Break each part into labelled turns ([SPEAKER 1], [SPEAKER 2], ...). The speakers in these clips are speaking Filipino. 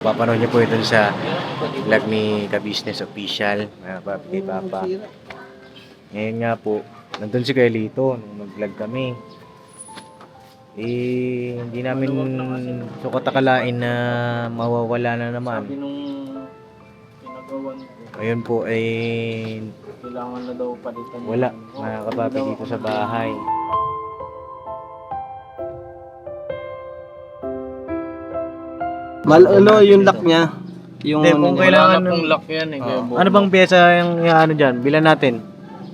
[SPEAKER 1] Papanood niyo po ito sa vlog ni Ka-Business Official, mga papi kay Papa. Ngayon nga po, nandun si Kailito nung nag-vlog kami. Hindi namin sukat akalain na mawawala na naman.
[SPEAKER 2] Sabi nung pinagawan ko,
[SPEAKER 1] Ayun po ay
[SPEAKER 2] kailangan na daw palitan.
[SPEAKER 1] wala, mga kapapi dito sa bahay.
[SPEAKER 3] Ano yung lock niya? Yung
[SPEAKER 1] Hindi, kung kailangan
[SPEAKER 2] Wala pong lock yan eh. Kaya
[SPEAKER 1] Ano bang pyesa yung ano dyan? Bilan natin.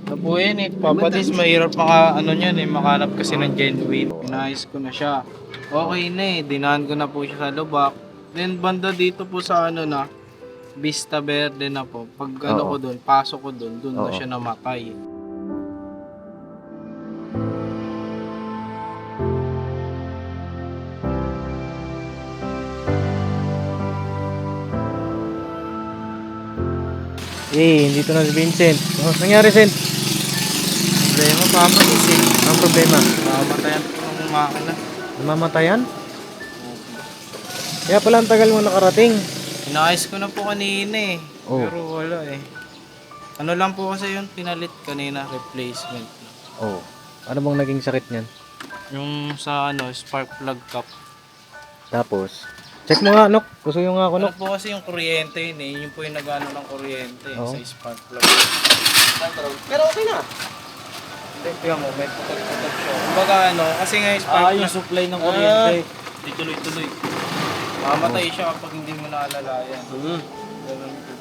[SPEAKER 2] Ano po yan eh. Papatis, mahirap ano niyan eh. Makanap kasi ng genuine. Pinayos ko na siya. Okay na eh. Dinahan ko na po siya sa lubak. Then banda dito po sa ano na, Vista Verde na po. Pag ano
[SPEAKER 1] Oo.
[SPEAKER 2] ko doon, pasok ko doon na
[SPEAKER 1] Oo.
[SPEAKER 2] siya namatay.
[SPEAKER 1] Dito na si Vincent. Oh, nangyari, Vincent?
[SPEAKER 2] Problema, papatis eh.
[SPEAKER 1] Ang problema?
[SPEAKER 2] Mamatayan po ng makina.
[SPEAKER 1] Namamatayan? Kaya pala ang tagal mo nakarating.
[SPEAKER 2] Inayos ko na po kanina eh.
[SPEAKER 1] Oh.
[SPEAKER 2] Pero wala eh. Ano lang po kasi yung pinalit kanina, replacement.
[SPEAKER 1] Oh. Ano bang naging sakit niyan?
[SPEAKER 2] Yung sa ano, spark plug cap.
[SPEAKER 1] Tapos, check mo nga, Nok. Kusuyo nga ako,
[SPEAKER 2] Ano
[SPEAKER 1] Nok.
[SPEAKER 2] po kasi yung kuryente yun eh. Yun po yung nag-ano ng kuryente
[SPEAKER 1] Oo.
[SPEAKER 2] sa spark plug.
[SPEAKER 3] Pero okay na.
[SPEAKER 2] Hindi, tingnan mo, may putok-putok siya. Kumbaga ano, kasi nga yung spark plug.
[SPEAKER 3] yung supply ng kuryente.
[SPEAKER 2] Di tuloy-tuloy. Mamatay siya kapag hindi mo naalalayan. Ganun po.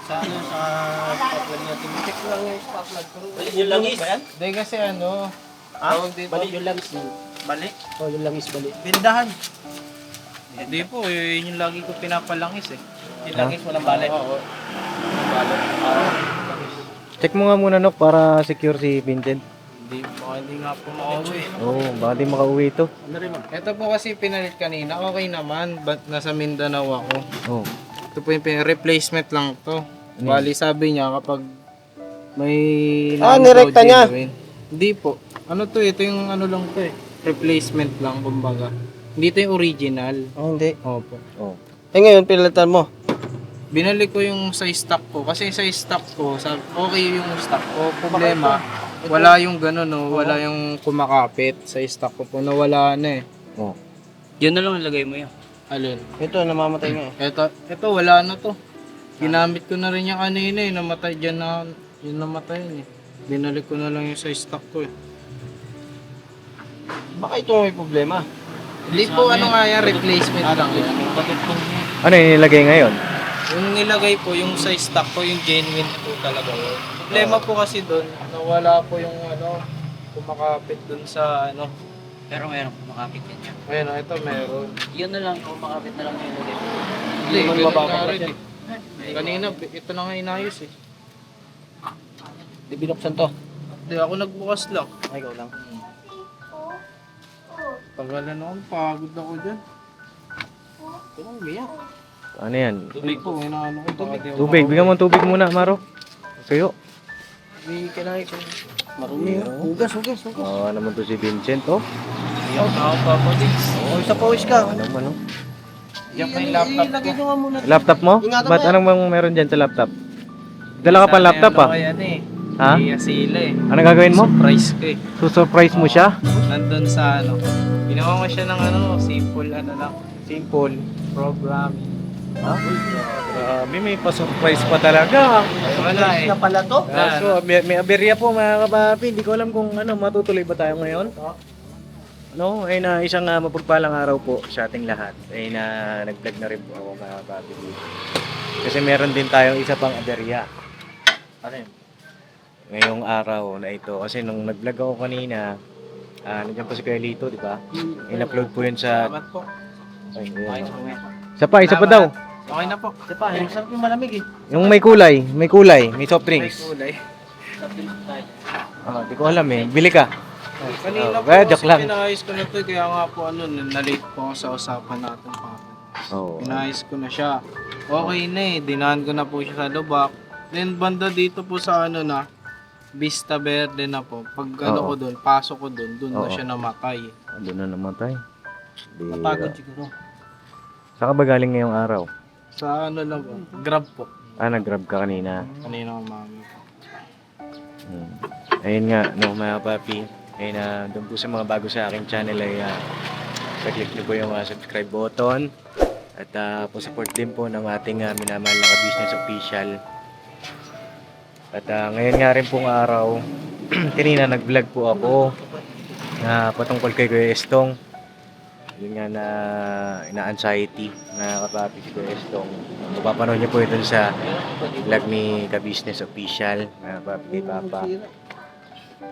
[SPEAKER 3] Sa ano, sa spark plug natin. Check lang yung spark plug. Yung langis?
[SPEAKER 2] Hindi kasi ano, tawag dito.
[SPEAKER 3] Balik yung langis.
[SPEAKER 2] Balik?
[SPEAKER 3] Oh, yung langis balik.
[SPEAKER 2] Bindahan. Hindi po, yun yung lagi ko pinapalangis eh.
[SPEAKER 3] Yung langis walang balik.
[SPEAKER 2] Oo. Balik.
[SPEAKER 1] Check mo nga muna, Nok, para secure si Vincent.
[SPEAKER 2] Hindi nga po makauwi.
[SPEAKER 1] Oo, baka di makauwi ito.
[SPEAKER 3] Ano rin ma'am?
[SPEAKER 2] Ito po kasi pinalit kanina, okay naman. But nasa Mindanao ako.
[SPEAKER 1] Oo.
[SPEAKER 2] Ito po yung replacement lang to.
[SPEAKER 1] Ano
[SPEAKER 2] Bali sabi niya kapag may...
[SPEAKER 3] nirekta niya?
[SPEAKER 2] genuine. Hindi po. Ano to, ito yung ano lang to eh. Replacement lang, kumbaga. Hindi to yung original.
[SPEAKER 3] Oh, hindi.
[SPEAKER 2] Opo.
[SPEAKER 1] Oh.
[SPEAKER 3] Eh ngayon, pinalitan mo.
[SPEAKER 2] Binalik ko yung sa stock ko kasi sa stock ko, okay yung stock ko. Problema, wala yung gano'n no, wala yung kumakapit sa stock ko po, nawala na eh.
[SPEAKER 1] Oh.
[SPEAKER 3] Yun na lang ilagay mo yan.
[SPEAKER 2] Alin?
[SPEAKER 3] Ito, namamatay nga eh.
[SPEAKER 2] Ito wala na to. Ginamit ko na rin yung kanina eh, namatay dyan na, yung namatay eh. Binalik ko na lang yung sa stock ko eh.
[SPEAKER 3] Baka ito may problema.
[SPEAKER 2] Hindi po ano nga yan, replacement lang yan.
[SPEAKER 1] Ano yung nilagay ngayon?
[SPEAKER 2] Yung nilagay po, yung sa stock ko, yung genuine po talaga yun. Problema po kasi doon, nawala po yung ano, kumakapit doon sa ano.
[SPEAKER 3] Pero meron kumakapit yan.
[SPEAKER 2] Ayun, ito meron.
[SPEAKER 3] Yun na lang, kumakapit na lang yung ilagay mo.
[SPEAKER 2] Hindi,
[SPEAKER 3] man
[SPEAKER 2] ganun
[SPEAKER 3] mababa
[SPEAKER 2] nga
[SPEAKER 3] pa
[SPEAKER 2] rin
[SPEAKER 3] yan.
[SPEAKER 2] eh. Kanina, ito na nga inayos eh.
[SPEAKER 3] Di binuksan to.
[SPEAKER 2] Hindi, ako nagbukas lang.
[SPEAKER 3] Ay, ikaw lang.
[SPEAKER 2] Tagalan ako, pagod ako dyan.
[SPEAKER 3] Ito lang, umiyak.
[SPEAKER 1] Ano yan?
[SPEAKER 2] Tubig po, inaano ko. Tubig.
[SPEAKER 1] Tubig. Bigyan mo ng tubig muna, Maro. Suyo.
[SPEAKER 3] May kailangan ko. Marumi. Hugas.
[SPEAKER 1] Oo, naman to si Vincent, oh.
[SPEAKER 2] Iyak na ako, Papa Dix.
[SPEAKER 3] Oh, sa pawis ka.
[SPEAKER 1] Ano naman, oh.
[SPEAKER 2] Iyak na yung laptop ko.
[SPEAKER 3] Ilagay nyo nga muna.
[SPEAKER 1] Laptop mo?
[SPEAKER 3] Ingatan
[SPEAKER 1] Ba't
[SPEAKER 3] mo yan.
[SPEAKER 1] anong bang meron dyan sa laptop? Dala ka pa
[SPEAKER 2] Sana
[SPEAKER 1] laptop,
[SPEAKER 2] ano
[SPEAKER 1] ah.
[SPEAKER 2] kaya eh.
[SPEAKER 1] Ha?
[SPEAKER 2] Iya sila eh.
[SPEAKER 1] Ano gagawin mo?
[SPEAKER 2] Surprise ko eh.
[SPEAKER 1] Susurprise mo siya?
[SPEAKER 2] Nandun sa ano. Ginawa ko siya ng ano, simple ano lang. Simple programming.
[SPEAKER 1] Ha? Grabe, may pa-surprise pa talaga.
[SPEAKER 2] Wala eh.
[SPEAKER 3] Na pala to?
[SPEAKER 2] Wala.
[SPEAKER 1] So, may aberya po mga kapapi. Hindi ko alam kung ano, matutuloy ba tayo ngayon? No, ay na isang mapagpalang araw po sa ating lahat. Ay na nag-vlog na rin po ako mga kapapi. Kasi meron din tayong isa pang aberya.
[SPEAKER 3] Ano yun?
[SPEAKER 1] Ngayong araw na ito. Kasi nung nag-vlog ako kanina, nandiyan po si Kailito, di ba? In-upload po yun sa...
[SPEAKER 2] Salamat po.
[SPEAKER 1] Ay,
[SPEAKER 3] Ay,
[SPEAKER 1] yun.
[SPEAKER 3] sorry.
[SPEAKER 1] Isa pa daw.
[SPEAKER 2] Okay na po.
[SPEAKER 3] Isa pa, yung sarap yung malamig eh.
[SPEAKER 1] Yung may kulay, may soft
[SPEAKER 2] May
[SPEAKER 1] drinks.
[SPEAKER 2] kulay.
[SPEAKER 1] Di ko alam eh. Bili ka.
[SPEAKER 2] Kanina po
[SPEAKER 1] kaya
[SPEAKER 2] kasi
[SPEAKER 1] joke lang.
[SPEAKER 2] pinayos ko na to kaya nga po ano, na-late po ako sa usapan natin pa.
[SPEAKER 1] Oo.
[SPEAKER 2] Pinayos ko na siya. Okay na eh, dinahan ko na po siya sa lubak. Then banda dito po sa ano na, Vista Verde na po. Pag ano
[SPEAKER 1] Oo.
[SPEAKER 2] ko doon, pasok ko doon na
[SPEAKER 1] Oo.
[SPEAKER 2] siya namatay.
[SPEAKER 1] Doon na namatay.
[SPEAKER 3] Napagod siguro.
[SPEAKER 1] Saan ka ba galing ngayong araw?
[SPEAKER 2] Sa ano lang po, Grab po.
[SPEAKER 1] Nag-grab ka kanina.
[SPEAKER 2] Kanina umami.
[SPEAKER 1] Ayun nga, no, mga papi. Ayun doon po sa mga bago sa aking channel ay click nyo po yung subscribe button. At po-support din po ng ating minamahal na ka-business official. At ngayon nga rin pong araw, kanina nag-vlog po ako na patungkol kay Kuya Estong. Yun nga na anxiety na kapapi si Kuya Estong. Mapapanood niyo po ito sa vlog ni ka-business official na kapapi kay Papa.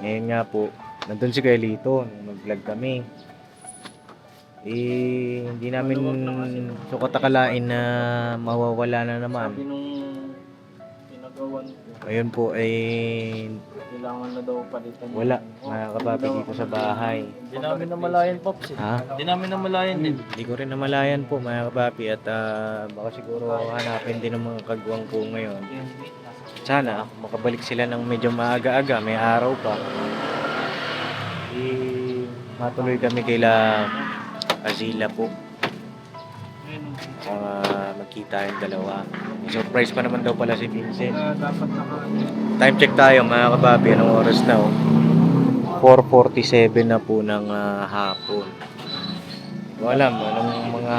[SPEAKER 1] Ngayon nga po, nandun si Kuya Lito nung nag-vlog kami. Hindi namin sukat akalain na mawawala na naman.
[SPEAKER 2] Sabi nung pinagawan ko,
[SPEAKER 1] Ayun po ay
[SPEAKER 2] kailangan na daw palitan.
[SPEAKER 1] wala, mga kapapi dito sa bahay.
[SPEAKER 3] Hindi namin namalayan, Pops.
[SPEAKER 1] Ha?
[SPEAKER 3] Hindi namin namalayan din.
[SPEAKER 1] Hindi ko rin namalayan po mga kapapi at baka siguro hanapin din ng mga kagwang ko ngayon. Sana makabalik sila ng medyo maaga-aga, may araw pa. Matuloy kami kaila Azila po. Magkita yung dalawa. May surprise pa naman daw pala si Vincent.
[SPEAKER 2] Dapat
[SPEAKER 1] Time check tayo mga kababi. Anong oras na 4:47 na po ng hapon. Hindi ko alam anong mga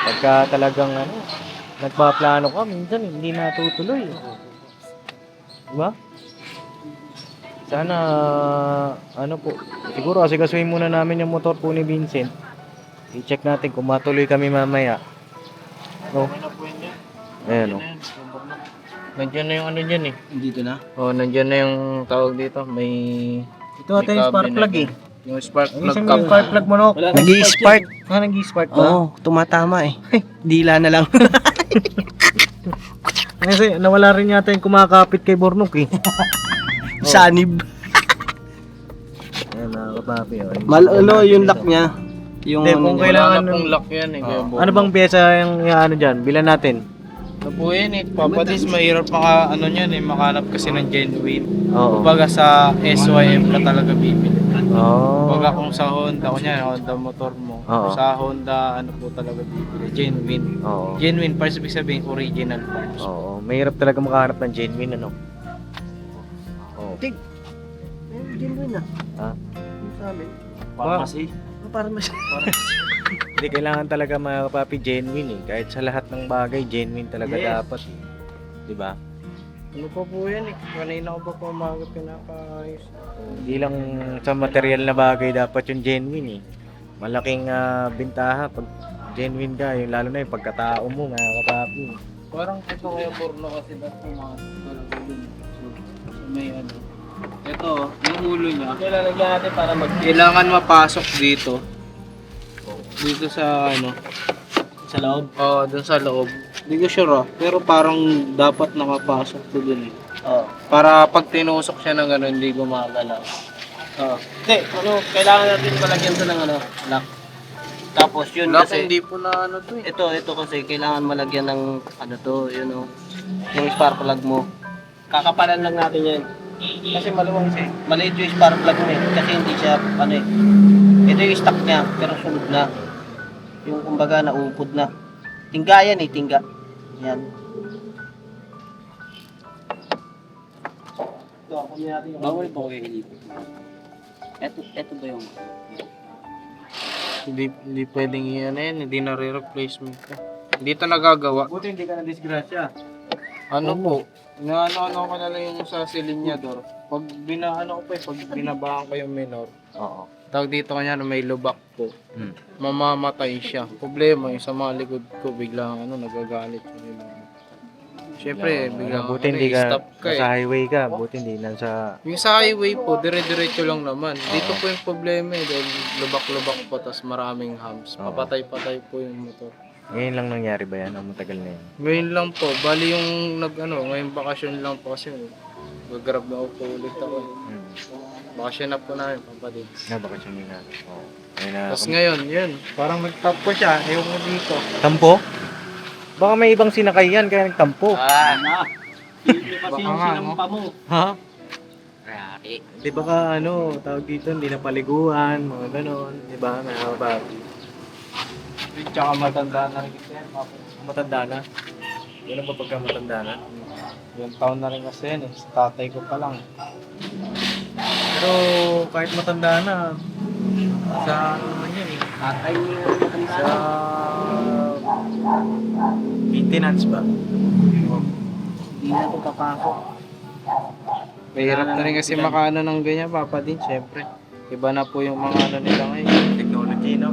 [SPEAKER 1] pagka talagang nagpaplano ka minsan hindi natutuloy. Diba? Sana po siguro asikasuhin muna namin yung motor po ni Vincent. I-check natin kung matuloy kami mamaya. No? Ayan o.
[SPEAKER 2] Nandiyan na yung ano dyan eh.
[SPEAKER 3] Dito na.
[SPEAKER 2] Nandiyan na yung tawag dito. May...
[SPEAKER 1] Ito ata yung spark plug eh.
[SPEAKER 2] Yung spark plug
[SPEAKER 1] Isang
[SPEAKER 2] cap.
[SPEAKER 1] yung spark plug mo no?
[SPEAKER 3] Nag-i-spark.
[SPEAKER 1] Nag-i-spark ba?
[SPEAKER 3] Oo, tumatama eh. Dila na lang.
[SPEAKER 1] Kasi nawala rin yata yung kumakapit kay Bornok eh.
[SPEAKER 3] Sanib.
[SPEAKER 1] Ayan mga kapapi.
[SPEAKER 3] Yung lock niya. Yung
[SPEAKER 1] Hindi, kung
[SPEAKER 2] Wala
[SPEAKER 1] kailangan
[SPEAKER 2] na pong lock yan eh. Kuya Bobo.
[SPEAKER 1] Ano bang pyesa yung dyan? Bilan natin.
[SPEAKER 2] Ano po yan eh. Papadis, mahirap makanap kasi ng genuine.
[SPEAKER 1] Oo.
[SPEAKER 2] Kumbaga sa SYM ka talaga bibili.
[SPEAKER 1] Oo.
[SPEAKER 2] Kumbaga kung sa Honda, kunya Honda motor mo.
[SPEAKER 1] Oo.
[SPEAKER 2] Sa Honda, ano po talaga bibili? Genuine.
[SPEAKER 1] Oo.
[SPEAKER 2] Genuine parts, ibig sabihin original parts.
[SPEAKER 1] Oo. Mahirap talaga makahanap ng genuine ano. Oo.
[SPEAKER 3] Genuine na.
[SPEAKER 1] Ha?
[SPEAKER 3] Yung sa amin.
[SPEAKER 1] Pharmacy?
[SPEAKER 3] Para mas...
[SPEAKER 1] Hindi kailangan talaga mga kapapi genuine eh. Kahit sa lahat ng bagay, genuine talaga
[SPEAKER 2] Yes.
[SPEAKER 1] dapat eh. Diba?
[SPEAKER 2] Ano pa po yan eh. Kanina ko pa po umaga pinakaayos.
[SPEAKER 1] Hindi lang sa material na bagay dapat yung genuine eh. Malaking bintaha pag genuine ka, yung lalo na yung pagkatao mo mga kapapi.
[SPEAKER 2] Parang ito kaya porno kasi dahil pumasok talaga dun. So may ano. Ito, yung ulo niya.
[SPEAKER 3] Kailangan natin para
[SPEAKER 2] Kailangan mapasok dito. Dito sa ano.
[SPEAKER 3] sa loob.
[SPEAKER 2] Oo, dun sa loob. Hindi ko sure pero parang dapat nakapasok to dun eh.
[SPEAKER 3] Oo.
[SPEAKER 2] Para pag tinusok siya ng gano'n, hindi gumagalaw.
[SPEAKER 3] Oo. Hindi, kailangan natin malagyan to ng lock. Tapos yun
[SPEAKER 2] Lock,
[SPEAKER 3] kasi...
[SPEAKER 2] hindi po na ano to eh.
[SPEAKER 3] Ito kasi kailangan malagyan ng yung spark plug mo. Kakapalan lang natin yan. Kasi maluwang siya. Maliit yung spark plug mo eh. Kasi hindi siya, ito yung stock niya, pero sunod na. Yung kumbaga naupod na. Tingga yan eh, tingga. Yan. Ito, ako niya natin yung... Bawal ba ko yung hilipin? Ito ba yung...
[SPEAKER 2] Hindi pwedeng iyan yan, hindi na re-replacement ka. Hindi ito nagagawa.
[SPEAKER 1] Buti hindi ka na disgrasya.
[SPEAKER 2] Ano po? Inaano ko na lang yung sa silinyador. Pag pag binabahan ko yung minor,
[SPEAKER 1] Oo.
[SPEAKER 2] tawag dito kanya na may lubak po,
[SPEAKER 1] Hmm.
[SPEAKER 2] mamamatay siya. Problema yung sa mga likod ko, biglang nagagalit yung Siyempre, biglang
[SPEAKER 1] buti hindi ka
[SPEAKER 2] stop ka
[SPEAKER 1] sa
[SPEAKER 2] eh.
[SPEAKER 1] highway ka, buti hindi nasa
[SPEAKER 2] Yung sa highway po, dire-diretso lang naman. Dito po yung problema eh, dahil lubak-lubak po, tas maraming humps.
[SPEAKER 1] Oo.
[SPEAKER 2] Papatay-patay po yung motor.
[SPEAKER 1] ngayon lang nangyari ba yan? Ang matagal na yan.
[SPEAKER 2] Ngayon lang po, bali yung ngayong bakasyon lang po kasi mag-grab na po ulit ako.
[SPEAKER 1] Hmm.
[SPEAKER 2] Bakasyon na po namin, papadin.
[SPEAKER 1] Baka siya nga. Oo. Ayun na.
[SPEAKER 2] Tapos ngayon, yun, parang nag-top po siya, ayaw mo dito.
[SPEAKER 1] Tampo? Baka may ibang sinakay yan kaya nagtampo.
[SPEAKER 3] Ah, na! Hindi kasi
[SPEAKER 2] Baka
[SPEAKER 3] yung
[SPEAKER 2] nga,
[SPEAKER 3] sinampa mo.
[SPEAKER 1] Ha?
[SPEAKER 3] Kayari.
[SPEAKER 1] Di ba ka ano, tawag dito, hindi na paliguan, mga ganon. Di ba, mga kapapi?
[SPEAKER 2] Tsaka matanda na rin kasi yan.
[SPEAKER 1] Matanda na. Ganun ba pagka matanda na?
[SPEAKER 2] Yung taon na rin kasi yan eh. Sa tatay ko pa lang.
[SPEAKER 1] Pero kahit matanda na, sa ano naman yan eh.
[SPEAKER 3] Tatay niyo yung matanda
[SPEAKER 1] Sa
[SPEAKER 3] na.
[SPEAKER 1] maintenance ba?
[SPEAKER 3] Hindi na ito papasok.
[SPEAKER 2] Mahirap na rin kasi makaano ng ganyan, Papa din, syempre. Iba na po yung mga ano nila ngayon.
[SPEAKER 1] Technology, no?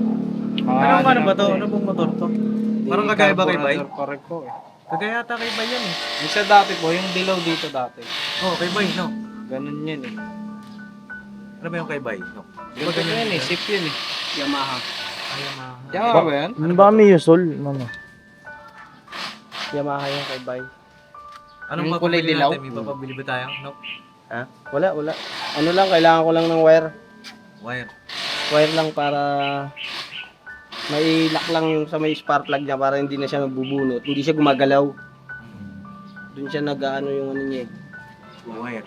[SPEAKER 2] Ah,
[SPEAKER 1] Ano ba to?
[SPEAKER 2] na
[SPEAKER 1] Ano
[SPEAKER 2] po
[SPEAKER 1] bang motor to?
[SPEAKER 2] eh.
[SPEAKER 1] Parang kagaya ba kay Bay?
[SPEAKER 2] Carburetor pa rin po eh.
[SPEAKER 1] Kagaya ata kay Bay yan eh.
[SPEAKER 2] Yung sa dati po, yung dilaw dito dati.
[SPEAKER 1] Oh, kay Bay, no?
[SPEAKER 2] Ganun yun eh.
[SPEAKER 1] Ano ba yung kay Bay? No? Di ba
[SPEAKER 2] Yung ganun yun eh, sip yun eh.
[SPEAKER 3] Yamaha.
[SPEAKER 2] Yamaha ba yan?
[SPEAKER 4] Ano ba kami Yusol? Ano?
[SPEAKER 3] Yamaha yung kay Bay.
[SPEAKER 1] Anong
[SPEAKER 2] Yung kulay
[SPEAKER 1] mapapili
[SPEAKER 2] dilaw?
[SPEAKER 1] natin? May papabili ba tayo? No? Ha?
[SPEAKER 3] Wala. Ano lang, kailangan ko lang ng wire.
[SPEAKER 1] Wire.
[SPEAKER 3] Wire lang para may lock lang yung sa may spark plug niya para hindi na siya magbubunot. Hindi siya gumagalaw. Doon siya nag-ano yung ano niya.
[SPEAKER 1] Wire.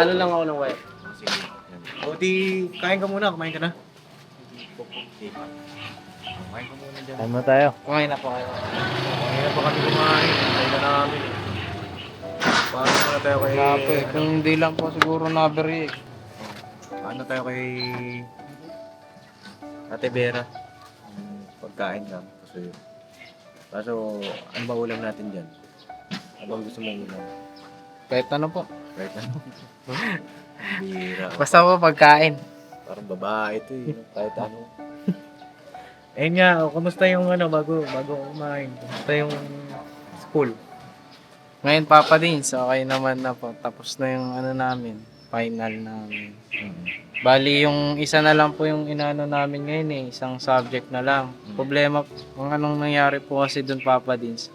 [SPEAKER 3] Ano lang ako ng wire.
[SPEAKER 1] Oh, sige. Yan. O di, kain ka muna. Kumain ka na. Okay. Kumain ka muna dyan.
[SPEAKER 4] Kain mo tayo.
[SPEAKER 2] Kumain na po kayo.
[SPEAKER 1] Kumain na pa kami kumain. Kumain na namin. Paano muna tayo kay...
[SPEAKER 2] Grabe, kung hindi lang po siguro na-react.
[SPEAKER 1] Paano tayo kay... Ate Vera? Pagkain lang. Kaso, ano ba ulam natin dyan? Ano bang gusto mong ulam?
[SPEAKER 2] Kahit ano po.
[SPEAKER 1] Right ano? Bira.
[SPEAKER 2] Basta po pagkain.
[SPEAKER 1] Parang babae ito eh. Kahit ano. Ayun nga, kumusta yung ano, bago kumain? Kumusta yung school?
[SPEAKER 2] Ngayon Papa Dins, okay naman na po. Tapos na yung ano namin, final namin. Bali yung isa na lang po yung inano namin ngayon eh, isang subject na lang. Problema, ang anong nangyari po kasi dun Papa Dins,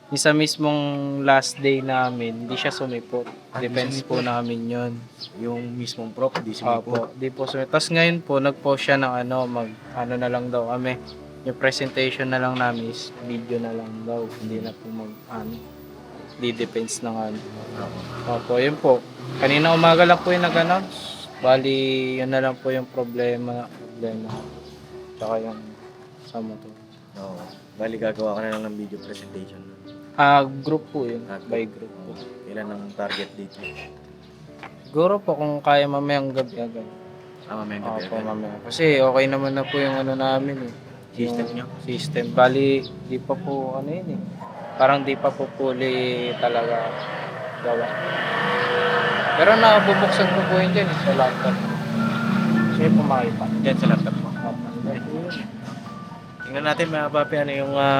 [SPEAKER 2] yung sa mismong last day namin, hindi siya sumipot. Depends po namin yun.
[SPEAKER 1] Yung mismong prof, di sumipot.
[SPEAKER 2] Opo, di po sumipot. Tapos ngayon po, nag-post siya ng ano, ano na lang daw kami. Yung presentation na lang namin is video na lang daw. Hindi na po di-depends ng ano. Opo, yun po. Kanina umaga lang po yung nag-announce. Bali, yun na lang po yung problema. Tsaka yung sa motor.
[SPEAKER 1] Oo. Bali, gagawa ka na lang ng video presentation.
[SPEAKER 2] Group po yun.
[SPEAKER 1] Ah,
[SPEAKER 2] By group po.
[SPEAKER 1] Ilan ang target dito?
[SPEAKER 2] Siguro po kung kaya mamayang gabi agad.
[SPEAKER 1] Mamayang gabi
[SPEAKER 2] Opo,
[SPEAKER 1] agad.
[SPEAKER 2] mamaya. Kasi okay naman na po yung ano namin eh.
[SPEAKER 1] System
[SPEAKER 2] Yung
[SPEAKER 1] nyo?
[SPEAKER 2] System. Bali, di pa po ano yun eh. Parang di pa po fully talaga gawa. Pero nabubuksan ko po yun dyan eh, sa laptop. Sige po makita.
[SPEAKER 1] Diyan sa laptop mo. Tingnan natin mga papi, ano yung mga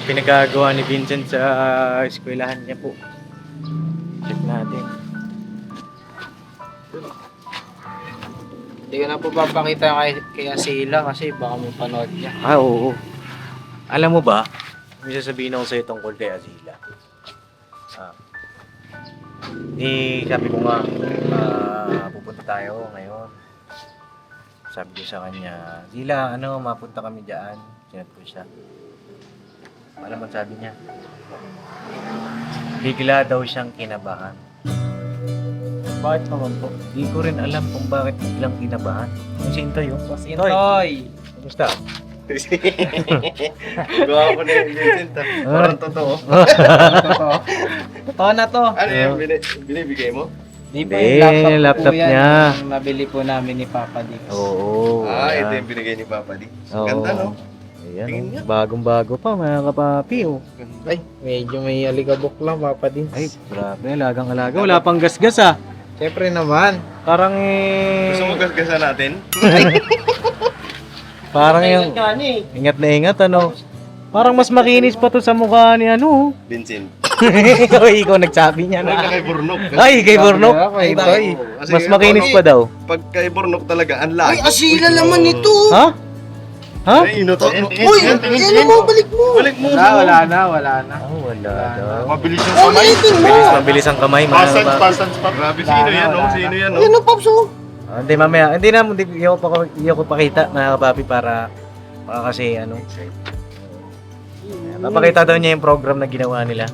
[SPEAKER 1] pinagagawa ni Vincent sa eskwelahan niya po. Check natin.
[SPEAKER 2] Hindi ko na po papakita kay Asila kasi baka mapanood niya.
[SPEAKER 1] Oo. Alam mo ba, may sasabihin ako sa'yo tungkol kay Azila. Sabi ko nga, pupunta tayo ngayon. Sabi ko sa kanya, Zila, mapunta kami dyan. Sinat ko siya. Alam mo sabi niya? Bigla daw siyang kinabahan.
[SPEAKER 2] Bakit naman po?
[SPEAKER 1] Di ko rin alam kung bakit biglang kinabahan. Yung si Intoy, yung
[SPEAKER 2] Intoy!
[SPEAKER 1] Kumusta?
[SPEAKER 3] Gawa ko na yung Vincent.
[SPEAKER 1] Parang
[SPEAKER 3] totoo.
[SPEAKER 2] Totoo na to.
[SPEAKER 3] Ano yung binibigay mo?
[SPEAKER 2] Di po
[SPEAKER 1] Hindi,
[SPEAKER 2] yung
[SPEAKER 1] laptop
[SPEAKER 2] po yan.
[SPEAKER 1] niya.
[SPEAKER 2] Yung nabili po namin ni Papa Dix.
[SPEAKER 1] Oo.
[SPEAKER 3] Ito
[SPEAKER 1] ayan.
[SPEAKER 3] yung binigay ni Papa D.
[SPEAKER 1] Oo.
[SPEAKER 3] Ganda, no?
[SPEAKER 1] Ayan,
[SPEAKER 3] Tingin nga.
[SPEAKER 1] bagong-bago pa mga kapapi. Oh.
[SPEAKER 2] Ay, medyo may alikabok lang Papa Dix.
[SPEAKER 1] Ay, grabe, alagang-alaga. Wala pang gasgas ah.
[SPEAKER 2] Siyempre naman.
[SPEAKER 1] Parang
[SPEAKER 3] Gusto mo gasgasan natin?
[SPEAKER 1] Parang yung ingat na ingat ano. Parang mas makinis pa to sa mukha ni ano.
[SPEAKER 3] Vincent.
[SPEAKER 1] Ikaw nagsabi niya
[SPEAKER 3] Wala
[SPEAKER 1] na.
[SPEAKER 3] kay Burnok.
[SPEAKER 1] Ay, kay Bornok.
[SPEAKER 2] Ay, Intoy.
[SPEAKER 1] Mas makinis pa daw.
[SPEAKER 3] Pag kay Burnok talaga, ang laki.
[SPEAKER 5] Asila naman ito.
[SPEAKER 1] Ha? Ha?
[SPEAKER 3] Ay, ino to.
[SPEAKER 5] Uy, ano mo, balik mo.
[SPEAKER 3] Balik mo.
[SPEAKER 2] Wala na.
[SPEAKER 1] Oh, wala daw.
[SPEAKER 3] Mabilis yung
[SPEAKER 5] Oh,
[SPEAKER 3] kamay.
[SPEAKER 5] ulitin mo.
[SPEAKER 1] Mabilis ang kamay, mga kapapi.
[SPEAKER 3] Grabe, sino yan, no? Sino yan, no?
[SPEAKER 5] Yan ang Pops, oh.
[SPEAKER 1] Hindi mamaya, hindi ko pakita mga kapapi para kasi ano. Papakita daw niya yung program na ginawa nila.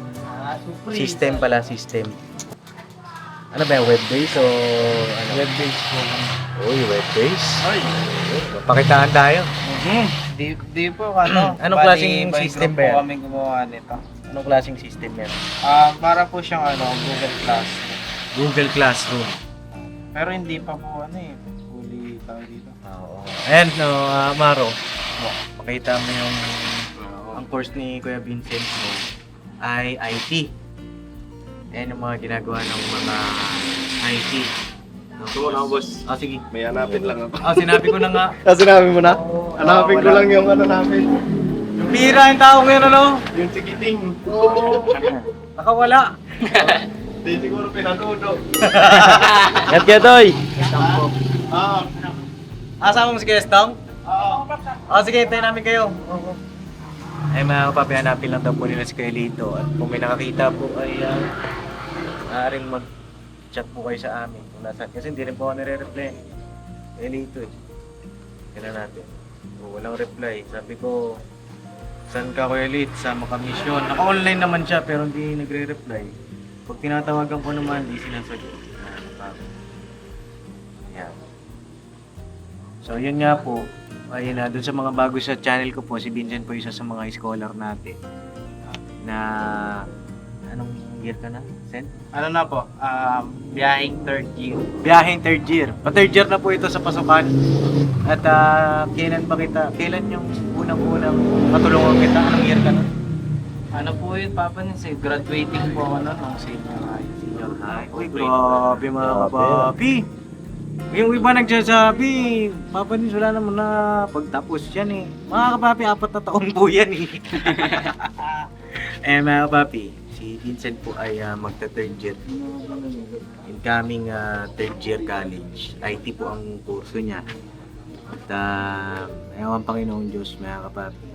[SPEAKER 1] System pala, system. Ano ba yung web-based o ano?
[SPEAKER 2] Web-based po.
[SPEAKER 1] Uy, web-based.
[SPEAKER 2] Ay.
[SPEAKER 1] Pakitaan tayo.
[SPEAKER 2] Di po ano.
[SPEAKER 1] Anong
[SPEAKER 2] bali,
[SPEAKER 1] klaseng
[SPEAKER 2] by
[SPEAKER 1] system
[SPEAKER 2] group
[SPEAKER 1] ba yan?
[SPEAKER 2] po kami gumawa nito.
[SPEAKER 1] Anong klaseng system yan?
[SPEAKER 2] Para po siyang Google Class.
[SPEAKER 1] Google Classroom.
[SPEAKER 2] Pero hindi pa po fully tawag dito.
[SPEAKER 1] Oo. And no, Maro, makita mo yung ang course ni Kuya Vincent mo ay IT. Yan yung mga ginagawa ng mga IT.
[SPEAKER 5] Ito na, boss.
[SPEAKER 1] Sige.
[SPEAKER 5] May hanapin lang ako.
[SPEAKER 1] Sinabi ko na nga.
[SPEAKER 5] Sinabi mo na?
[SPEAKER 1] Oo,
[SPEAKER 5] Hanapin ko
[SPEAKER 1] wala.
[SPEAKER 5] lang yung ano namin.
[SPEAKER 1] Yung bira yung tao ngayon, ano?
[SPEAKER 5] Yung sikiting.
[SPEAKER 1] Nakawala.
[SPEAKER 5] Hindi siguro pinanudo.
[SPEAKER 1] Gat ka, Toy.
[SPEAKER 5] Ah.
[SPEAKER 1] Asama mo si Kestong?
[SPEAKER 5] Ah.
[SPEAKER 1] Sige, hintayin namin kayo. Ay mga kapapi, hanapin lang daw po nila si Kuya Lito. At kung may nakakita po ay maaaring mag-chat po kayo sa amin. Kung nasaan. Kasi hindi rin po ako nire-reply. Kuya Lito eh. Kailan natin. Walang reply. Sabi ko, saan ka Kuya Lito? Sama ka mission. Naka-online naman siya pero hindi nagre-reply. Pag tinatawagan ko naman, hindi sinasagot. Ayan. So yun nga po. Ayun na, dun sa mga bago sa channel ko po, si Vincent po isa sa mga scholar natin na anong year ka na, Sen?
[SPEAKER 2] Ano na po? Biyahing third year.
[SPEAKER 1] Biyaheng third year. Pa-third year na po ito sa pasukan. At kailan yung unang-unang matulungan kita? Anong year ka na?
[SPEAKER 2] Ano po yun, Papa Nins? Graduating po ako nun ng senior high.
[SPEAKER 1] Senior high. Uy, grabe mga kapapi. Yung iba nagsasabi, Papa Nins, wala naman na pagtapos yan eh. Mga kapapi, 4 na taon po yan eh. Mga kapapi, si Vincent po ay magta-third year. Incoming third year college. IT po ang kurso niya. At ewan Panginoon Diyos, mga kapapi,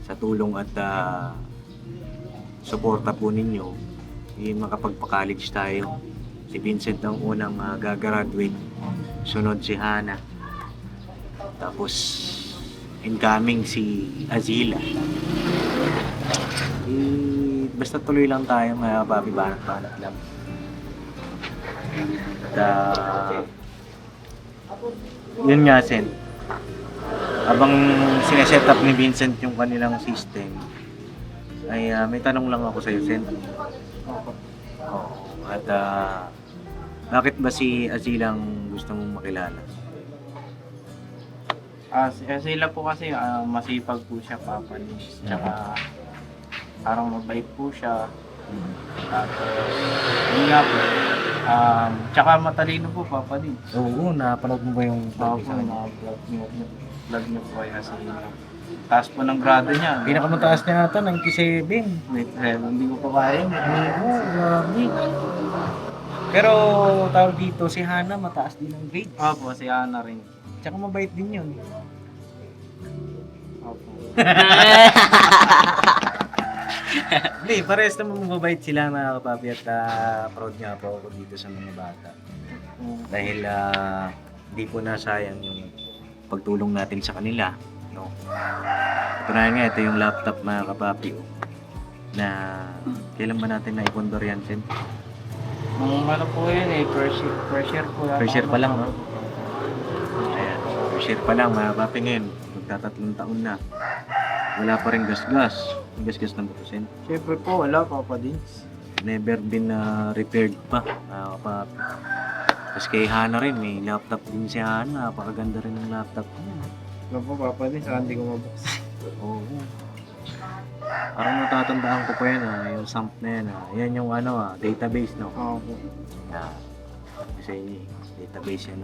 [SPEAKER 1] sa tulong at suporta po ninyo, makapagpa-college tayo. Si Vincent ang unang gagraduate. Sunod si Hana. Tapos incoming si Azila. Basta tuloy lang tayo mga papi, banat-banat lang. At yun nga Sen. Habang sineset up ni Vincent yung kanilang system, ay may tanong lang ako sa iyo, Sen. Oo. At bakit ba si Azila ang gusto mong makilala?
[SPEAKER 2] Sila po kasi masipag po siya, Papa Nins. Tsaka parang mabait po siya. Tapos, yun nga po. Tsaka matalino po, Papa Nins.
[SPEAKER 1] Oo, napanood mo ba yung
[SPEAKER 2] Vlog niyo po kaya si taas po ng grado niya.
[SPEAKER 1] pinakamataas niya ata, 97.
[SPEAKER 2] Hindi ko pa kaya yun.
[SPEAKER 1] Oo, grabe. Pero tawag dito, si Hana mataas din ang grade.
[SPEAKER 2] Opo, si Ana rin.
[SPEAKER 1] Tsaka mabait din yun.
[SPEAKER 2] Opo.
[SPEAKER 1] Hindi, parehas naman mababait sila mga kapapi at proud nga po ako dito sa mga bata. Dahil hindi po nasayang yung pagtulong natin sa kanila. No? Patunayan nga, ito yung laptop mga kapapi. Na kailan ba natin naipundor yan, Sen?
[SPEAKER 2] Nung ano po yun first year po.
[SPEAKER 1] First year pa lang, no? Ayan, first year pa lang mga kapapi ngayon. Magtatatlong taon na. Wala pa rin gasgas. Yung gasgas ng butusin.
[SPEAKER 2] Siyempre po, wala, Papa Dins.
[SPEAKER 1] Never been repaired pa mga kapapi. Tapos kay Hana rin, may laptop din si Hana. Napakaganda rin ng laptop niya.
[SPEAKER 2] Ano po, Papa Dins, hindi ko mabuksan.
[SPEAKER 1] Oo. Parang natatandaan ko pa yan yung sump na yan Yan yung database no?
[SPEAKER 2] Opo.
[SPEAKER 1] Kasi database yan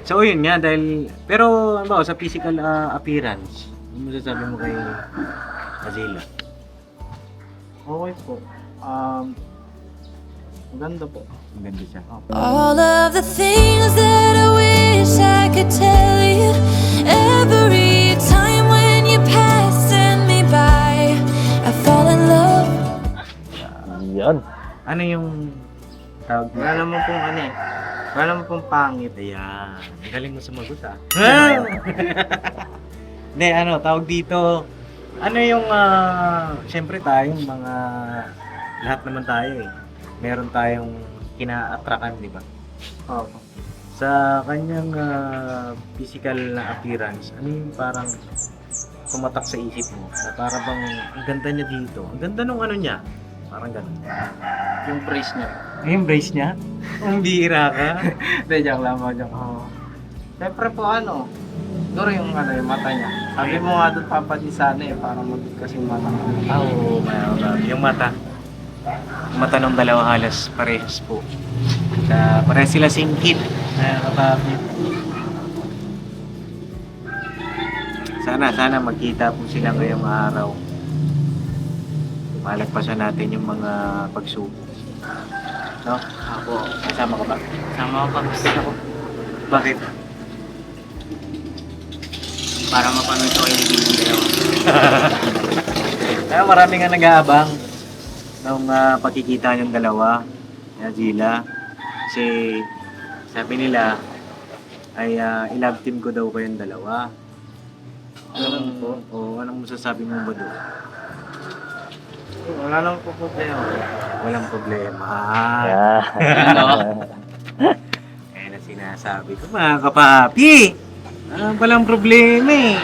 [SPEAKER 1] So yun nga dahil, pero ano ba, sa physical appearance, ano masasabi mo kay Azila?
[SPEAKER 2] Okay po. Maganda po.
[SPEAKER 1] Maganda siya.
[SPEAKER 4] All of the things that I wish I could tell you. Every time when you passing me by, I fall in love.
[SPEAKER 1] Yan. Ano yung tawag mo?
[SPEAKER 2] Wala naman pong wala naman pong pangit.
[SPEAKER 1] Ayan. Ang galing mo sumagot Hindi, tawag dito. Ano yung, siyempre tayong mga, lahat naman tayo eh. Meron tayong kina-attrakan, di ba?
[SPEAKER 3] Opo.
[SPEAKER 1] Sa kanyang physical na appearance, ano yung parang tumatak sa isip mo? Na para bang, ang ganda niya dito. Ang ganda nung ano niya. Parang gano'n.
[SPEAKER 3] Yung praise niya.
[SPEAKER 1] Yung brace niya? Ang bihira ka.
[SPEAKER 3] Hindi, joke lang po, joke. Siyempre po ano, siguro yung mata niya. Sabi mo nga doon papati sana para maging kasing mata.
[SPEAKER 1] Oo, yung mata. Yung mata ng dalawa halos parehas po. Parehas sila singkit. Kapapit. Sana magkita po sila ngayong araw. Malagpasan natin yung mga pagsubok. No?
[SPEAKER 3] Ako.
[SPEAKER 1] Kasama ka ba?
[SPEAKER 3] Sama ko pa.
[SPEAKER 1] Bakit?
[SPEAKER 3] Para mapanood ko kayo yung dalawa.
[SPEAKER 1] Kaya marami nga nag-aabang ng pagkikita niyong dalawa, na Gila. Kasi sabi nila ay i-love team ko daw kayong dalawa. Anong masasabi mo ba doon?
[SPEAKER 3] Wala lang po problema.
[SPEAKER 1] Walang problema.
[SPEAKER 3] Ano?
[SPEAKER 1] Kaya na sinasabi ko, mga kapapi. Walang problema eh.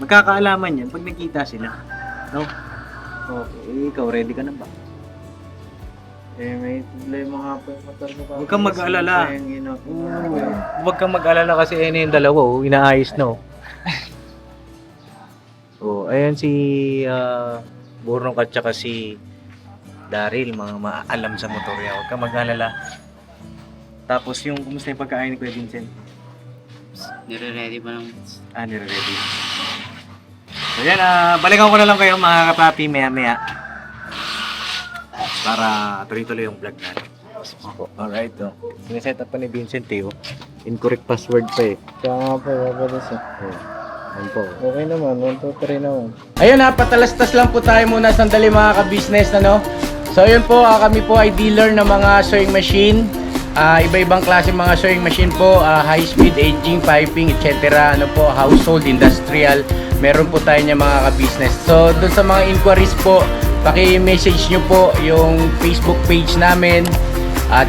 [SPEAKER 1] Magkakaalaman yan pag nakita sila. No? Okay, ikaw ready ka na ba?
[SPEAKER 3] May problema nga po yung motor ko.
[SPEAKER 1] Huwag kang mag-alala. Huwag kang mag-alala kasi yung dalawa, inaayos na. Ayan si Bornok at saka si Daryl, mga maalam sa motor yan. Huwag kang mag-alala. Tapos yung, kumusta yung pagkain ni Kuya Vincent?
[SPEAKER 3] Nire-ready pa lang.
[SPEAKER 1] Nire-ready. So yan, balikan ko na lang kayo mga kapapi maya-maya. Para tuloy-tuloy yung vlog natin. Alright, Sineset up pa ni Vincent eh. Incorrect password pa eh.
[SPEAKER 2] Kaya nga po, papadis eh.
[SPEAKER 1] Ayun po.
[SPEAKER 2] Okay naman, 1, 2, 3 naman.
[SPEAKER 6] Ayun ha, patalastas lang po tayo muna sandali mga ka-business, ano? So ayun po, kami po ay dealer ng mga sewing machine. Iba-ibang klase mga sewing machine po, high speed, aging, piping, etc. Ano po, household, industrial. Meron po tayo niya mga ka-business. So doon sa mga inquiries po, paki-message nyo po yung Facebook page namin. At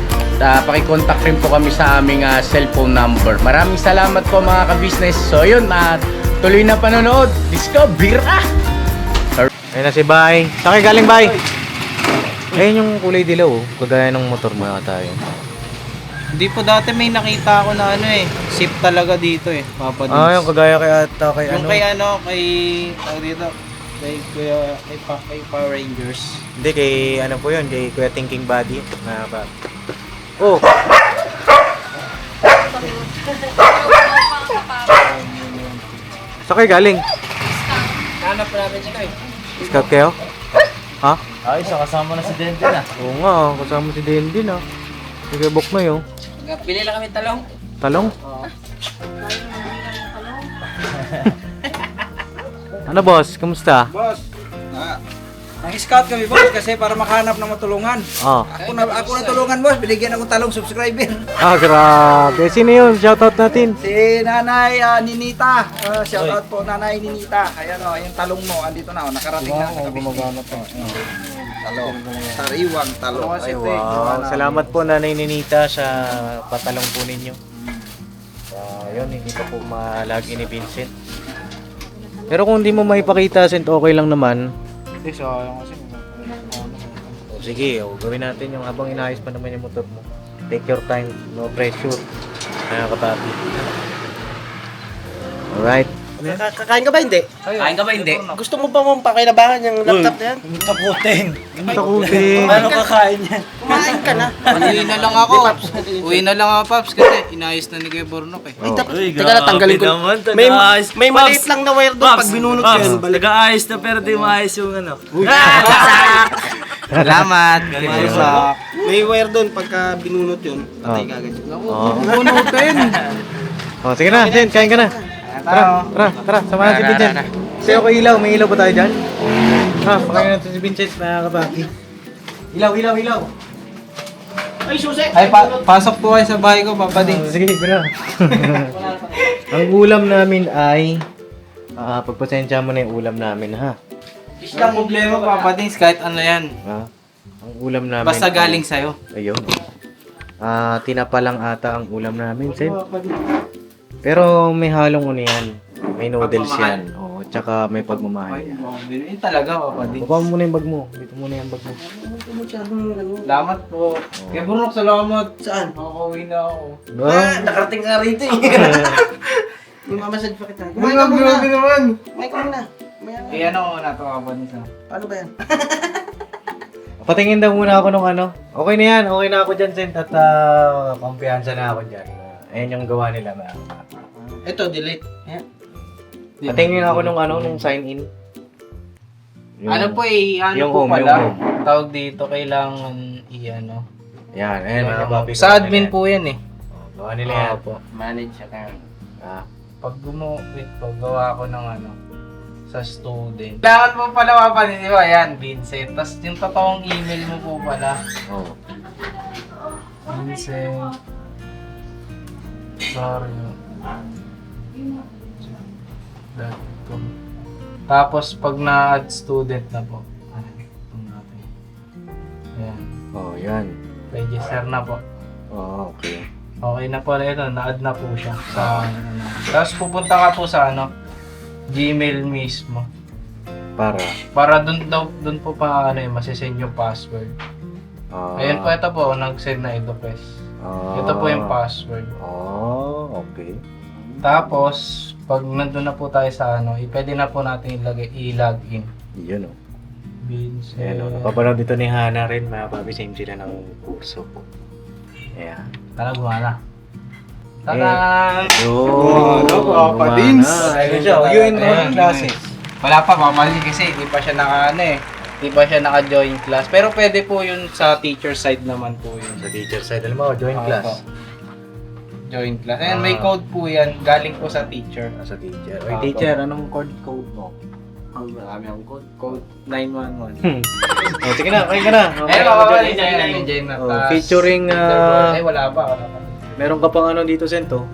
[SPEAKER 6] paki-contact rin po kami sa aming cellphone number. Maraming salamat po mga ka-business. So ayun, tuloy na panonood. Discover!
[SPEAKER 1] Ayun na si Bay. Saan kayo galing, Bay? Ayun yung kulay dilaw, kagaya ng motor mo yata yun.
[SPEAKER 2] Hindi po dati may nakita ako na sip talaga dito papadis.
[SPEAKER 1] Yung kagaya kay ata kay
[SPEAKER 2] Yung
[SPEAKER 1] ano?
[SPEAKER 2] kay tawag dito, kay Power Rangers.
[SPEAKER 1] Hindi, kay ano po yun, kay Kuya Thinking Body. Oh! Saan kayo galing?
[SPEAKER 3] Hanap namin siya
[SPEAKER 1] Scout kayo? Ha?
[SPEAKER 3] Ay, isa kasama na si Denden
[SPEAKER 1] Oo nga, kasama si Dendin Sige, book mo yun.
[SPEAKER 3] Pili lang kami talong.
[SPEAKER 1] Talong? Ano boss, kamusta?
[SPEAKER 7] Boss, ang scout kami boss kasi para makahanap ng matulungan. Ako na tulungan boss, binigyan ako talong subscriber.
[SPEAKER 1] Grabe. Sino yun? Shoutout natin.
[SPEAKER 7] Si Nanay Ninita. Shoutout po Nanay Ninita. Ayan yung talong mo, andito na nakarating na sa
[SPEAKER 2] Gumagana pa.
[SPEAKER 7] talong. Sariwang talong.
[SPEAKER 1] Ay, wow. Salamat po Nanay Ninita sa patalong po ninyo. Yun, hindi pa po malagi ni Vincent. Pero kung hindi mo maipakita, Sent, okay lang naman.
[SPEAKER 2] Hindi, sayang kasi.
[SPEAKER 1] Sige, gawin natin yung habang inaayos pa naman yung motor mo. Take your time, no pressure. Kaya kapapi. Alright.
[SPEAKER 3] Kakain ka ba hindi? Kain ka ba hindi? Gusto mo ba mong pakinabangan yung laptop na yan?
[SPEAKER 1] Takutin.
[SPEAKER 3] Ano kakain yan? Kumain ka na.
[SPEAKER 2] Uwi na lang ako. Uwi na lang ako, Paps, kasi inayos na ni Kuya Bornok
[SPEAKER 3] Teka na, tanggalin ko. May maliit lang na wire doon pag binunot ko yan.
[SPEAKER 5] Nag-aayos na pero di maayos yung ano.
[SPEAKER 2] Salamat.
[SPEAKER 3] May wire doon pagka binunot yun. Patay ka agad.
[SPEAKER 2] Bunutin.
[SPEAKER 1] Sige na, Sent, kain ka na. Tara, samahan si Vincent. Sayo ko ilaw, may ilaw ba tayo dyan? Pakain natin si Vincent na kapapi. Ilaw.
[SPEAKER 3] Ay, susi!
[SPEAKER 2] Ay, pasok po kayo sa bahay ko, papading.
[SPEAKER 1] Sige, na. Ang ulam namin ay pagpasensya mo na yung ulam namin, ha?
[SPEAKER 2] Isang problema, papading, kahit ano yan.
[SPEAKER 1] Ang ulam namin.
[SPEAKER 2] Basta galing sa'yo.
[SPEAKER 1] Ayun. Tinapa lang ata ang ulam namin, Sen. Pero may halong ano yan. May noodles yan. Oo, tsaka may pagmamahal yan.
[SPEAKER 2] Yun talaga, papadis.
[SPEAKER 1] Baba mo muna yung bag mo. Dito muna yung bag mo.
[SPEAKER 2] Salamat po. Kaya Brunok, salamat.
[SPEAKER 3] Saan?
[SPEAKER 2] Makakauwi na ako.
[SPEAKER 3] Nakarating ka rito eh. Yung mamasad pa kita.
[SPEAKER 2] Kumain ka muna. Naman.
[SPEAKER 3] Kumain ka muna.
[SPEAKER 2] Eh, ano na to, kapadis ha?
[SPEAKER 3] Paano ba yan?
[SPEAKER 1] Patingin daw muna ako nung ano. Okay na yan. Okay na ako dyan, Sen. At kumpiyansa na ako dyan. Ayan yung gawa nila.
[SPEAKER 2] Ito, delete. Yan.
[SPEAKER 1] Patingin ako nung ano, nung sign in.
[SPEAKER 2] Ano po eh, ano
[SPEAKER 1] yung
[SPEAKER 2] po
[SPEAKER 1] home,
[SPEAKER 2] pala,
[SPEAKER 1] yung home.
[SPEAKER 2] tawag dito, kailangan i-ano.
[SPEAKER 1] Yan, ayan mga papi.
[SPEAKER 2] Sa admin po yan eh.
[SPEAKER 1] Gawa nila yan.
[SPEAKER 2] po.
[SPEAKER 3] Manage account.
[SPEAKER 2] Pag wait po, gawa ko ng ano, sa student. Kailangan mo pala mapanin, di ba? Yan, Vincent. Tapos yung totoong email mo po pala.
[SPEAKER 1] Oh.
[SPEAKER 2] Vincent. Sorry. .com. Tapos pag na-add student na po, ito natin. Ayan.
[SPEAKER 1] Oh, yan.
[SPEAKER 2] Register na po.
[SPEAKER 1] Oh, okay.
[SPEAKER 2] Okay na po ito, na-add na po siya sa ano. Tapos pupunta ka po sa ano, Gmail mismo. Para dun po pa ano, masisend yung password. Ayun po, ito po, nag-send na ito, Pes. Ito po yung password.
[SPEAKER 1] Oh, okay.
[SPEAKER 2] Tapos, pag nandun na po tayo sa ano, pwede na po natin i-login.
[SPEAKER 1] Yun, oh.
[SPEAKER 2] Vincent.
[SPEAKER 1] Ayan, oh. Napapanood dito ni Hana rin, mga papi, same sila ng kurso po. Ayan.
[SPEAKER 2] Tara, gumana. Tara!
[SPEAKER 1] Yun!
[SPEAKER 2] Papadins!
[SPEAKER 1] Ayun siya, oh, UN online classes.
[SPEAKER 2] Wala pa, mamali kasi hindi pa siya hindi pa siya naka-join class. Pero pwede po yun sa teacher side naman po yun.
[SPEAKER 1] Sa teacher side, alam mo, join class.
[SPEAKER 2] Join class. Ayan, may code po yan. Galing po sa teacher.
[SPEAKER 1] Sa teacher. Oy, teacher, anong code mo?
[SPEAKER 3] Marami akong code.
[SPEAKER 2] Code 911.
[SPEAKER 1] Oh, sige na, kain ka na.
[SPEAKER 2] Ayun, mamali sa join na.
[SPEAKER 1] Oh, featuring,
[SPEAKER 2] Ay, wala pa.
[SPEAKER 1] meron ka pang ano dito, Sento.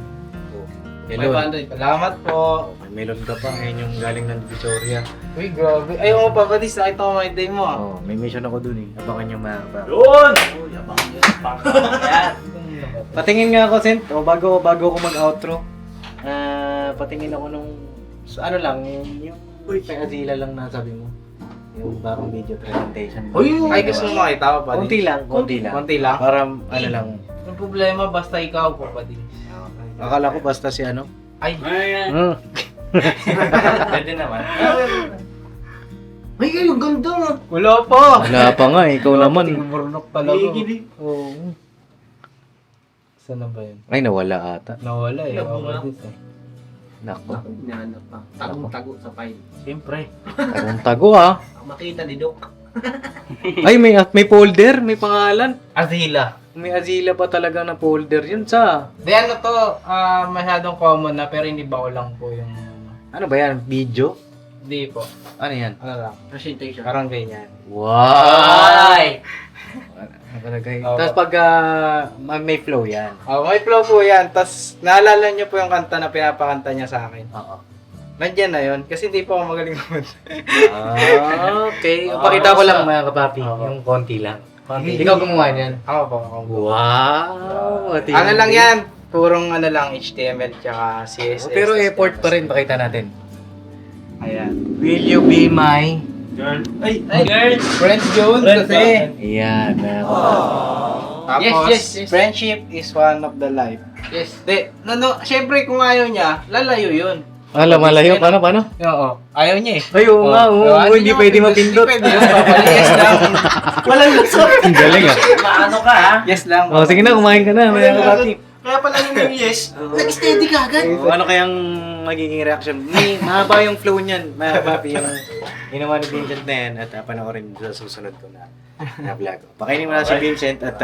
[SPEAKER 1] Melon.
[SPEAKER 2] 500. Salamat po.
[SPEAKER 1] May melon ka pa, ngayon yung galing ng Victoria.
[SPEAKER 2] Uy, grabe. Ay, oo, papadis. Nakita ko my day mo.
[SPEAKER 1] Oh, may mission ako dun eh. Abangan nyo mga pa.
[SPEAKER 5] Yun!
[SPEAKER 1] Patingin nga ako, Sent. O, bago ako mag-outro. Patingin ako nung, ano lang, yung kay Azila lang nasabi mo. Yung parang video presentation.
[SPEAKER 2] Ay, gusto mo makita ko pa.
[SPEAKER 1] Konti lang.
[SPEAKER 2] Konti lang.
[SPEAKER 1] Para, ano lang.
[SPEAKER 2] Yung problema, basta ikaw, papadis.
[SPEAKER 1] Akala ko basta si ano.
[SPEAKER 2] Ay,
[SPEAKER 5] Pwede naman.
[SPEAKER 3] Ay, yung ganda.
[SPEAKER 2] wala pa.
[SPEAKER 1] Wala pa nga, ikaw naman.
[SPEAKER 2] Tigumurnok talaga.
[SPEAKER 1] Oo.
[SPEAKER 2] Saan na ba yun?
[SPEAKER 1] Ay, nawala ata.
[SPEAKER 2] Nawala eh.
[SPEAKER 3] Naku.
[SPEAKER 1] Nako.
[SPEAKER 3] Hinahanap pa. Tagong-tago sa file.
[SPEAKER 2] Siyempre.
[SPEAKER 1] Tago ah.
[SPEAKER 3] Makita ni Doc.
[SPEAKER 1] Ay, may folder, may pangalan.
[SPEAKER 2] Azila.
[SPEAKER 1] May Azila pa talaga na folder. Yun sa...
[SPEAKER 2] Di ano to, masyadong common na pero hindi ba ko lang po yung...
[SPEAKER 1] Ano ba yan? Video?
[SPEAKER 2] Hindi po.
[SPEAKER 1] Ano yan?
[SPEAKER 2] Ano lang.
[SPEAKER 3] Presentation.
[SPEAKER 2] Parang ganyan.
[SPEAKER 1] Wow!
[SPEAKER 2] Oo.
[SPEAKER 1] Tapos pag may flow yan.
[SPEAKER 2] May flow po yan. Tapos naalala niyo po yung kanta na pinapakanta niya sa akin.
[SPEAKER 1] Oo.
[SPEAKER 2] Nandiyan na yun. Kasi hindi po ako magaling kumanta.
[SPEAKER 1] Okay. Pakita ko lang mga kapapi. Yung konti lang. Ikaw gumawa niyan.
[SPEAKER 2] Ako po.
[SPEAKER 1] Wow!
[SPEAKER 2] Ano lang yan? Purong ano lang, HTML tsaka CSS.
[SPEAKER 1] Pero effort pa rin. Pakita natin.
[SPEAKER 2] Ayan.
[SPEAKER 1] Will you be my...
[SPEAKER 5] Girl. Ay, girl!
[SPEAKER 2] Friends Jones kasi.
[SPEAKER 1] Ayan.
[SPEAKER 2] Tapos,
[SPEAKER 3] Yes.
[SPEAKER 2] friendship is one of the life.
[SPEAKER 3] Yes.
[SPEAKER 2] Syempre kung ayaw niya, lalayo yun.
[SPEAKER 1] Malayo. Paano?
[SPEAKER 2] Oo. Ayaw niya eh.
[SPEAKER 1] Ay, oo nga. Hindi pwede mapindot.
[SPEAKER 2] Hindi pwede yun. Yes lang.
[SPEAKER 3] Walang lusot.
[SPEAKER 1] Ang galing ah.
[SPEAKER 3] Maano ka ha?
[SPEAKER 2] Yes lang.
[SPEAKER 1] Oh, sige na, kumain ka na. Mga kapapi.
[SPEAKER 2] Kaya pala yung yes.
[SPEAKER 3] Nag-steady ka agad.
[SPEAKER 1] Ano kayang magiging reaction? Mahaba yung flow niyan. Mga kapapi, yung ginawa ni Vincent na yan at panoorin sa susunod ko na vlog. Pakainin mo na si Vincent at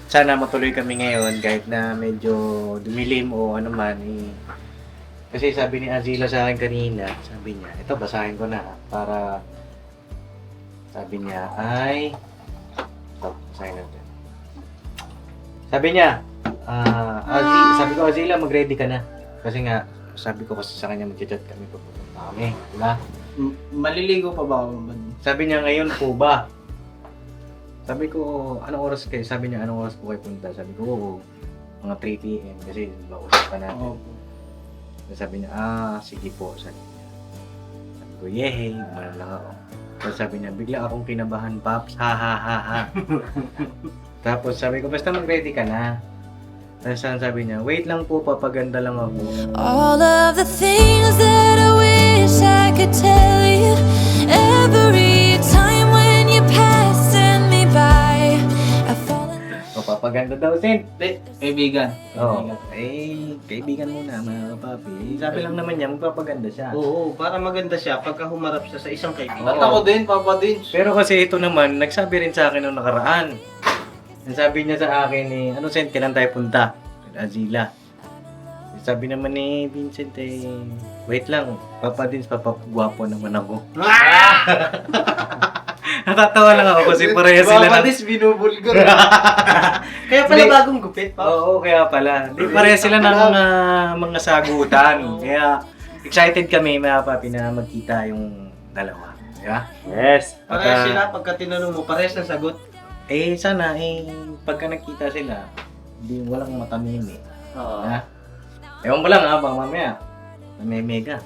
[SPEAKER 1] sana matuloy kami ngayon kahit na medyo dumilim o ano man. Kasi sabi ni Azila sa akin kanina, sabi niya, ito basahin ko na para sabi niya ay ito, basahin natin. Sabi niya, sabi ko, Azila, mag-ready ka na. Kasi nga, sabi ko kasi sa kanya mag-chat kami pupunta kami. Diba?
[SPEAKER 2] Maliligo pa ba ako?
[SPEAKER 1] Sabi niya, ngayon po ba? Sabi ko, anong oras kayo? Sabi niya, anong oras po kayo punta? Sabi ko, mga 3 p.m. Kasi usapan natin. Sabi niya, sige po. Sabi ko, yehey, gumano lang ako. Tapos sabi niya, bigla akong kinabahan, Paps, ha ha ha ha. Tapos sabi ko, basta mag-ready ka na. Tapos sabi niya, wait lang po, papaganda lang ako.
[SPEAKER 4] All of the things that I wish I could tell you. Every time when you passing me by, I fall in
[SPEAKER 1] O, papaganda daw, Sin.
[SPEAKER 2] Kaibigan.
[SPEAKER 1] Oo. Kaibigan muna, mga kapapi. Sabi lang naman niya, magpapaganda siya.
[SPEAKER 3] Oo, para maganda siya pagka humarap siya sa isang kaibigan.
[SPEAKER 2] At ako din, Papa Dins.
[SPEAKER 1] Pero kasi ito naman, nagsabi rin sa akin nung nakaraan. Sabi niya sa akin ano Sen, kailan tayo punta? Azila. Sabi naman ni Vincent wait lang, Papa Dins, papagwapo naman ako. Natatawa lang ako kasi pareha sila
[SPEAKER 2] Papa
[SPEAKER 1] ng...
[SPEAKER 2] Dins, binubulgar.
[SPEAKER 3] Kaya pala bagong gupit, pa.
[SPEAKER 1] Oo, kaya pala. Di pareha sila ng mga sagutan. Kaya excited kami mga papi na magkita yung dalawa. Diba? Yes.
[SPEAKER 3] Parehas sila, pagka tinanong mo, parehas ng sagot.
[SPEAKER 1] Sana, pagka nakita sila, hindi walang matamimi.
[SPEAKER 3] Oo.
[SPEAKER 1] Ha? Ewan ko lang baka mamaya. Namemega.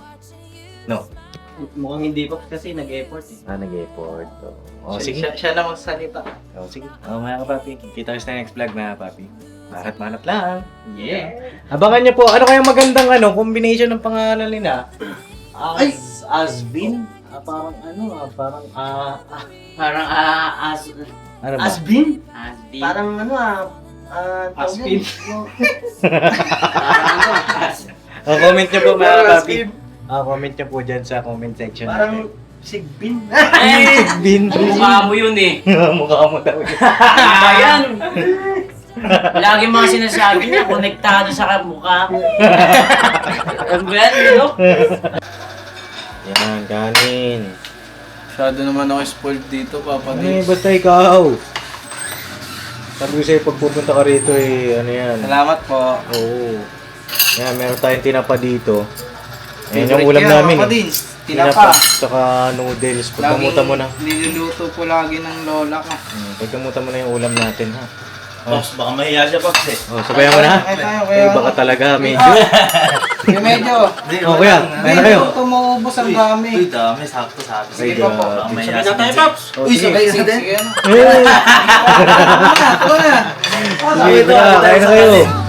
[SPEAKER 1] No?
[SPEAKER 3] Mukhang hindi pa kasi nag-effort eh.
[SPEAKER 1] Nag-effort.
[SPEAKER 3] Sige. Siya na magsalita.
[SPEAKER 1] Sige. Mga kapapi, kita ko sa next vlog mga kapapi. Marat-marat lang.
[SPEAKER 3] Yeah.
[SPEAKER 1] Abangan niyo po, ano kayang magandang combination ng pangalan nila? Asbin? Parang ano ba?
[SPEAKER 3] Asbin? Parang
[SPEAKER 2] Aspin.
[SPEAKER 1] Comment niyo po mga kapapi. Comment niyo po dyan sa comment section.
[SPEAKER 3] Parang Sigbin.
[SPEAKER 1] Sigbin.
[SPEAKER 5] Mukha mo yun eh.
[SPEAKER 1] Mukha mo daw yun.
[SPEAKER 5] Ayan! Lagi mga sinasabi niya, konektado sa mukha. Ang yan, no?
[SPEAKER 1] Yan, kanin.
[SPEAKER 2] Masyado naman ako spoiled dito, Papa Dins.
[SPEAKER 1] Basta ikaw. Sabi ko sa'yo, pag pupunta ka rito ano yan.
[SPEAKER 2] Salamat po.
[SPEAKER 1] Oo. Yan, meron tayong tinapa dito. Ayan yung
[SPEAKER 2] Favorite
[SPEAKER 1] ulam
[SPEAKER 2] yan,
[SPEAKER 1] namin
[SPEAKER 2] Papa
[SPEAKER 1] eh.
[SPEAKER 2] Dins. Tinapa.
[SPEAKER 1] Tsaka noodles. Pagkamutan mo na.
[SPEAKER 2] Niluluto po lagi ng lola ko.
[SPEAKER 1] Pagkamutan mo na yung ulam natin ha.
[SPEAKER 5] Pops, baka mahiya siya, Pops eh.
[SPEAKER 1] Sabayan mo na.
[SPEAKER 2] Kaya
[SPEAKER 1] Baka talaga medyo.
[SPEAKER 2] medyo.
[SPEAKER 1] Kuya, kaya na kayo.
[SPEAKER 2] Medyo tumuubos ang dami.
[SPEAKER 5] Uy, dami, sakto sabi.
[SPEAKER 1] Sige
[SPEAKER 2] pa po.
[SPEAKER 5] Baka mahiya sa tayo, Pops!
[SPEAKER 1] Uy,
[SPEAKER 2] Sige, sige. Sige,
[SPEAKER 1] Sige, tayo na kayo.